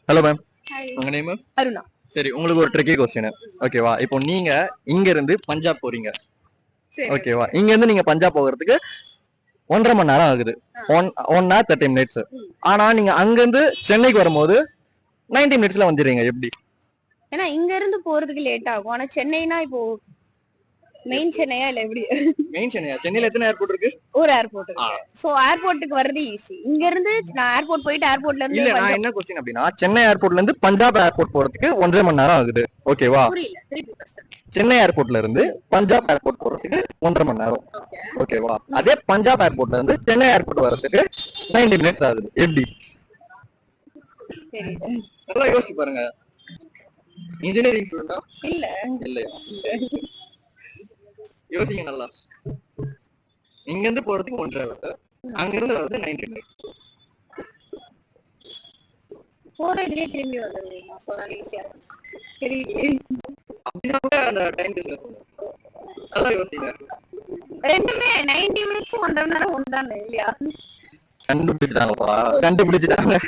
Hello ma'am, hi. உங்க name? Aruna. சரி, உங்களுக்கு ஒரு ட்ரிக்கி கொஸ்டின். ஓகேவா? இப்போ நீங்க இங்க இருந்து பஞ்சாப் போறீங்க. சரி. ஓகேவா? இங்க இருந்து நீங்க பஞ்சாப் போகிறதுக்கு 1.5 மணி நேரம் ஆகுது. 1 hour 30 minutes. ஆனா நீங்க அங்க இருந்து சென்னைக்கு வரும்போது 90 minutesல வந்துடுறீங்க. எப்படி? ஏன்னா இங்க இருந்து போறதுக்கு லேட் ஆகும். ஆனா சென்னைனா இப்போ மெயின் சென்னையா இல்ல எப்படி? மெயின் சென்னையா? சென்னையில எத்தனை ஏர்போர்ட் இருக்கு? ஒரு ஏர்போர்ட் இருக்கு. சோ ஏர்போர்ட்டுக்கு வர்றது ஈஸி. இங்க இருந்து நான் ஏர்போர்ட் போயிட்டு ஏர்போர்ட்ல இருந்து இல்ல, நான் என்ன கொஸ்டின் அப்படின்னா, சென்னை ஏர்போர்ட்ல இருந்து பஞ்சாப் ஏர்போர்ட் போறதுக்கு 1.5 மணி நேரம் ஆகுது. ஓகேவா? புரியல. திருப்பி கஷ்டம். சென்னை ஏர்போர்ட்ல இருந்து பஞ்சாப் ஏர்போர்ட் போறதுக்கு 1.5 மணி நேரம். ஓகேவா? அதே பஞ்சாப் ஏர்போர்ட்ல இருந்து சென்னை ஏர்போர்ட் வரதுக்கு 90 minutes ஆகுது. எப்படி? சரி. நல்லா யோசிச்சு பாருங்க. இன்ஜினியரிங் ஸ்டூடெண்டா? இல்ல. இல்லையா? யோசிங்க நல்லா. இங்க இருந்து போறதுக்கு 1.5 hour, அங்க இருந்து வரது 90 minutes. போற இதுலயே திரும்பி வந்துருவீங்க. சோ அது ஈஸியா இருக்கும். தெரியல. அப்படின்னா கூட அந்த டைம் நல்லா யோசிங்க. ரெண்டுமே 90 மினிட்ஸ் 1.5 மணி நேரம் ஒன்றானே இல்லையா? கண்டுபிடிச்சிட்டாங்கப்பா, கண்டுபிடிச்சிட்டாங்க.